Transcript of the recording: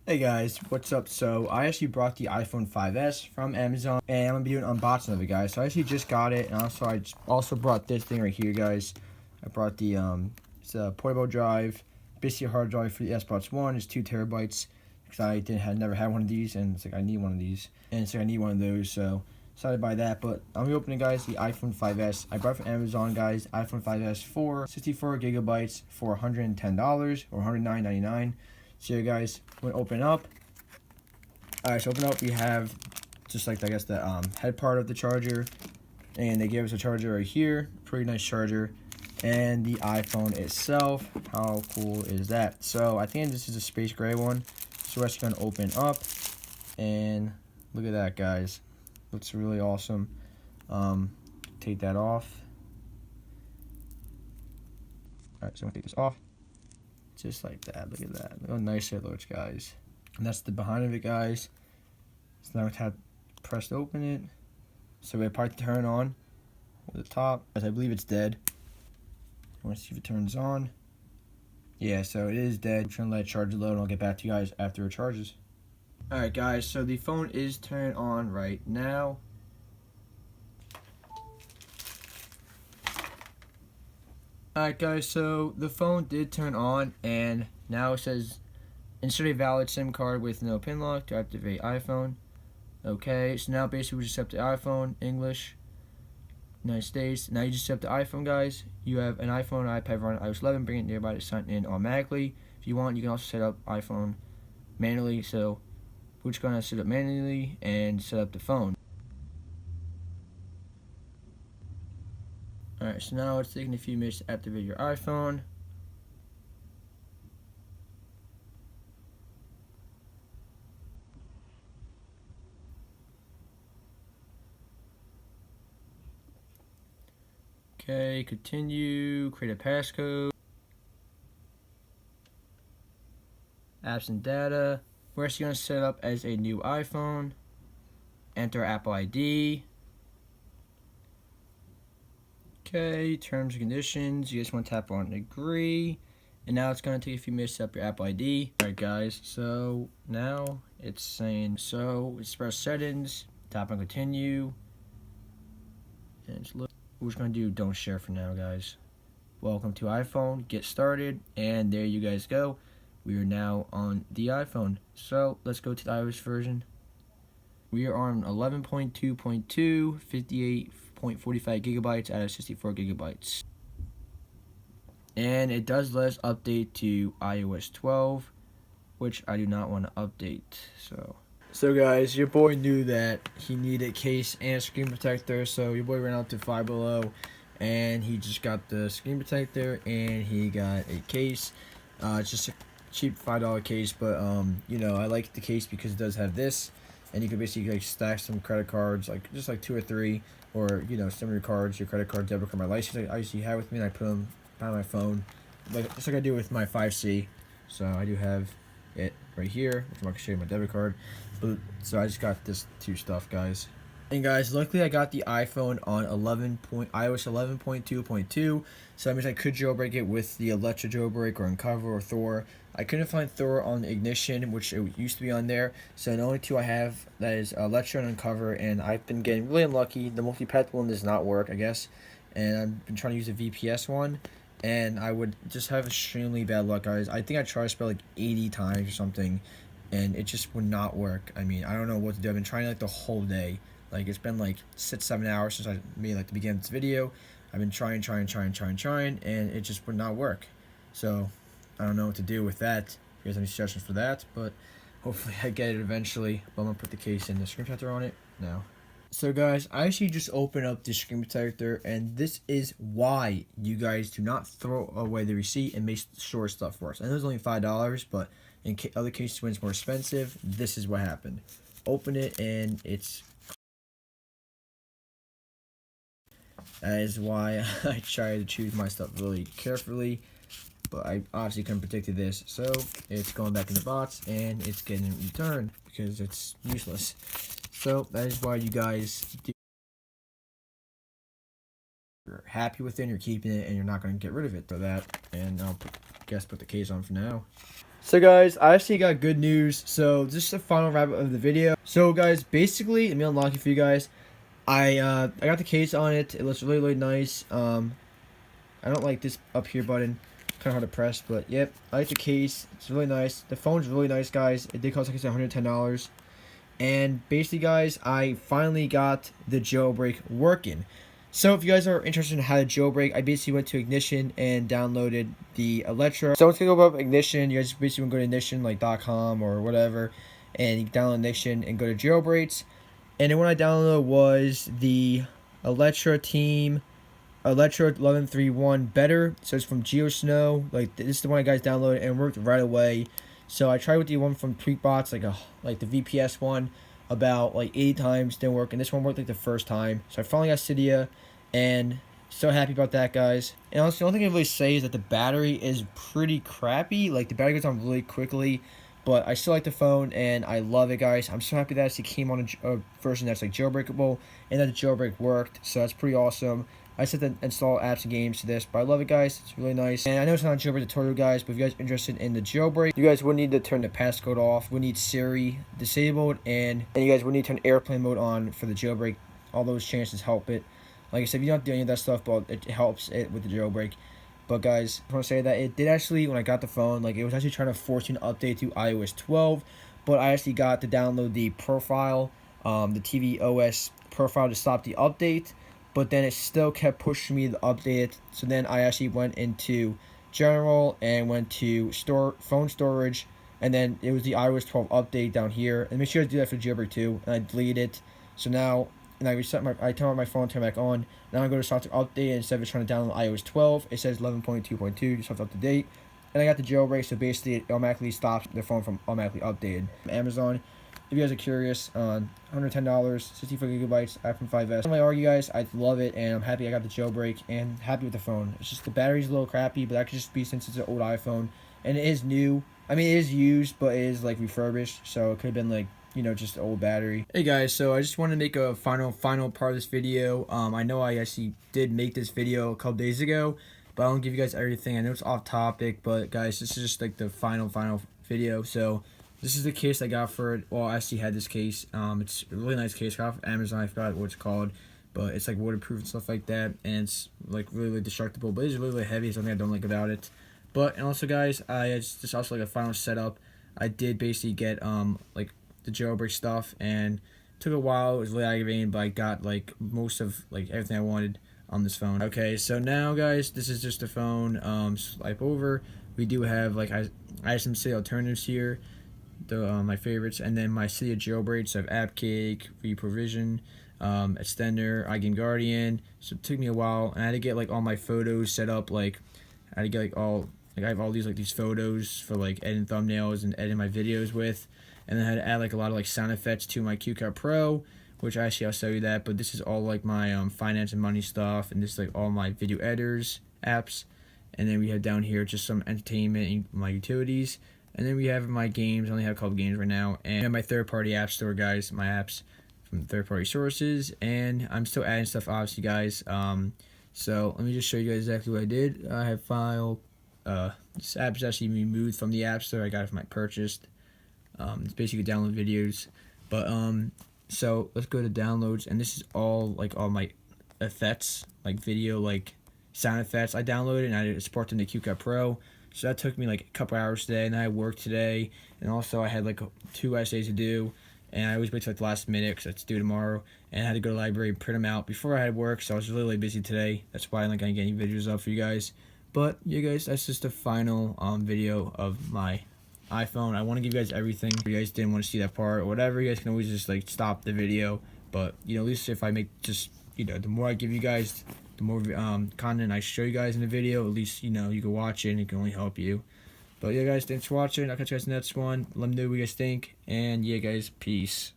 Hey guys, what's up? So I actually brought the iPhone 5S from Amazon, and I'm gonna be doing an unboxing of it, guys. So I actually just got it, and also I also brought this thing right here, guys. I brought the it's a portable drive, basically a hard drive for the S-Box One. It's 2 TB because had never had one of these, and it's like I need one of these, and it's like I need one of those. So decided to buy that. But I'm gonna open it, guys. The iPhone 5S I brought it from Amazon, guys. iPhone 5S for 64 GB for $110 or $109.99. So you guys, we're gonna open up. Alright, so open up, we have just like, I guess, the head part of the charger, and they gave us a charger right here, pretty nice charger, and the iPhone itself. How cool is that? So I think this is a space gray one. So we're actually gonna open up, and look at that, guys. Looks really awesome. Take that off. Alright, so I'm gonna take this off. Just like that. Look at that. Look how nice it looks, guys. And that's the behind of it, guys. So now we have pressed open it. So we probably turn on with the top, as I believe it's dead. I want to see if it turns on. Yeah, so it is dead. I'm trying to let it charge a load, and I'll get back to you guys after it charges. Alright, guys, so the phone is turned on right now. Alright, guys, so the phone did turn on, and now it says insert a valid SIM card with no pin lock to activate iPhone. Okay, so now basically we just accept the iPhone, English, United States. Now you just accept the iPhone, guys. You have an iPhone or iPad running iOS 11, bring it nearby to sign in automatically. If you want, you can also set up iPhone manually. So we're just gonna set up manually and set up the phone. Alright, so now it's taking a few minutes to activate your iPhone. Okay, continue, create a passcode. Apps and data. We're actually going to set up as a new iPhone. Enter Apple ID. Okay, terms and conditions. You guys want to tap on agree. And now it's going to take a few minutes to set up your Apple ID. Alright, guys, so now it's saying, so express settings, tap on continue. And it's we're just going to do don't share for now, guys. Welcome to iPhone, get started, and there you guys go. We are now on the iPhone. So let's go to the iOS version. We are on 11.2.2, 58.45 gigabytes out of 64 gigabytes. And it does let us update to iOS 12, which I do not want to update. So guys, your boy knew that he needed a case and a screen protector, so your boy ran out to Five Below, and he just got the screen protector and he got a case. It's just a cheap $5 case, but you know, I like the case because it does have this, and you can basically like stack some credit cards, like just like 2 or 3, or you know, some of your cards, your credit card, debit card, my license I usually have with me, and I put them on my phone, like just like I do with my 5C. So I do have it right here, which I'm gonna show you my debit card. But so I just got this 2 stuff, guys. And guys, luckily I got the iPhone on iOS 11.2.2, so that means I could jailbreak it with the Electra jailbreak or Uncover or Thor. I couldn't find Thor on Ignition, which it used to be on there, so the only 2 I have, that is Electra and Uncover, and I've been getting really unlucky. The multi-path one does not work, I guess, and I've been trying to use a VPS one, and I would just have extremely bad luck, guys. I think I tried to spell like 80 times or something, and it just would not work. I mean, I don't know what to do. I've been trying like the whole day. Like, it's been like 6-7 hours since I made like the beginning of this video. I've been trying, and it just would not work. So I don't know what to do with that. If you guys have any suggestions for that, but hopefully I get it eventually. But I'm gonna put the case and the screen protector on it now. So guys, I actually just opened up the screen protector, and this is why you guys do not throw away the receipt and make sure stuff works. I know it's only $5, but in other cases when it's more expensive, this is what happened. Open it and it's... That is why I try to choose my stuff really carefully, but I obviously couldn't predict this, so it's going back in the box and it's getting returned because it's useless. So that is why you guys do. You're happy with it, and you're keeping it, and you're not going to get rid of it for that. And I'll put the case on for now. So guys, I actually got good news. So this is the final wrap up of the video. So guys, basically, let me unlock it for you guys. I got the case on it. It looks really nice. I don't like this up here button. Kind of hard to press, but yep, I like the case. It's really nice. The phone's really nice, guys. It did cost like $110. And basically, guys, I finally got the jailbreak working. So if you guys are interested in how to jailbreak, I basically went to Ignition and downloaded the Electra. So once you go up Ignition, you guys basically want to go to Ignition like .com or whatever, and you download Ignition and go to jailbreaks. And then what I downloaded was the Electra 1131 Better. So it's from GeoSnow. Like this is the one I guys downloaded and it worked right away. So I tried with the one from Tweakbots, like the VPS one, about like 80 times, didn't work, and this one worked like the first time. So I finally got Cydia, and so happy about that, guys. And honestly, the only thing I can really say is that the battery is pretty crappy. Like the battery goes on really quickly, but I still like the phone and I love it, guys. I'm so happy that it actually came on a version that's like jailbreakable and that the jailbreak worked. So that's pretty awesome. I set to install apps and games to this, but I love it, guys. It's really nice. And I know it's not a jailbreak tutorial, guys, but if you guys are interested in the jailbreak, you guys would need to turn the passcode off. We need Siri disabled, and you guys would need to turn airplane mode on for the jailbreak. All those chances help it. Like I said, you don't have to do any of that stuff, but it helps it with the jailbreak. But guys, I want to say that it did actually, when I got the phone, like it was actually trying to force me to update to iOS 12, but I actually got to download the profile, the TV OS profile to stop the update. But then it still kept pushing me to update it. So then I actually went into general and went to phone storage, and then it was the iOS 12 update down here. And make sure to do that for jailbreak too. And I deleted it. So now, and I turn on my phone, turn back on. Now I go to software update, and instead of trying to download iOS 12, it says 11.2.2, just up to date. And I got the jailbreak, so basically it automatically stops the phone from automatically updated. Amazon. If you guys are curious, $110, 64 gigabytes, iPhone 5S. I'm gonna argue, guys, I love it, and I'm happy I got the jailbreak, and happy with the phone. It's just the battery's a little crappy, but that could just be since it's an old iPhone, and it is new. I mean, it is used, but it is like refurbished, so it could have been like, you know, just an old battery. Hey guys, so I just want to make a final part of this video. I know I actually did make this video a couple days ago, but I won't give you guys everything. I know it's off topic, but guys, this is just like the final video. So this is the case I got for it. Well, I actually had this case. It's a really nice case. I got it from Amazon. I forgot what it's called, but it's like waterproof and stuff like that, and it's like really destructible. But it's really heavy. Something I don't like about it. But and also, guys, it's just also like a final setup. I did basically get like the jailbreak stuff, and it took a while. It was really aggravating, but I got like most of like everything I wanted on this phone. Okay, so now, guys, this is just the phone. Swipe over. We do have like I have some city alternatives here. My favorites, and then my Cydia jailbreaks. So I have AppCake, Reprovision, Extender, iGame Guardian. So it took me a while, and I had to get like all my photos set up. Like I had to get like I have all these photos for like editing thumbnails and editing my videos with, and then I had to add like a lot of like sound effects to my QCut Pro, which I'll show you that. But this is all like my finance and money stuff, and this is like all my video editors apps, and then we have down here just some entertainment and my utilities. And then we have my games. I only have a couple games right now. And I have my third-party app store, guys. My apps from third-party sources. And I'm still adding stuff, obviously, guys. So let me just show you guys exactly what I did. I have file. This app is actually removed from the app store. I got it from my purchased. It's basically download videos. But so let's go to downloads. And this is all my effects, like video, like sound effects. I downloaded and I support them to QCut Pro. So that took me like a couple hours today, and then I worked today, and also I had like 2 essays to do, and I always wait till like the last minute because it's due tomorrow, and I had to go to the library and print them out before I had work, so I was really busy today. That's why I'm not gonna get any videos up for you guys. But yeah, guys, that's just the final video of my iPhone. I want to give you guys everything. If you guys didn't want to see that part or whatever, you guys can always just like stop the video. But you know, at least if I make just, you know, the more I give you guys, the more content I show you guys in the video, at least, you know, you can watch it and it can only help you. But yeah, guys, thanks for watching. I'll catch you guys in the next one. Let me know what you guys think. And yeah, guys, peace.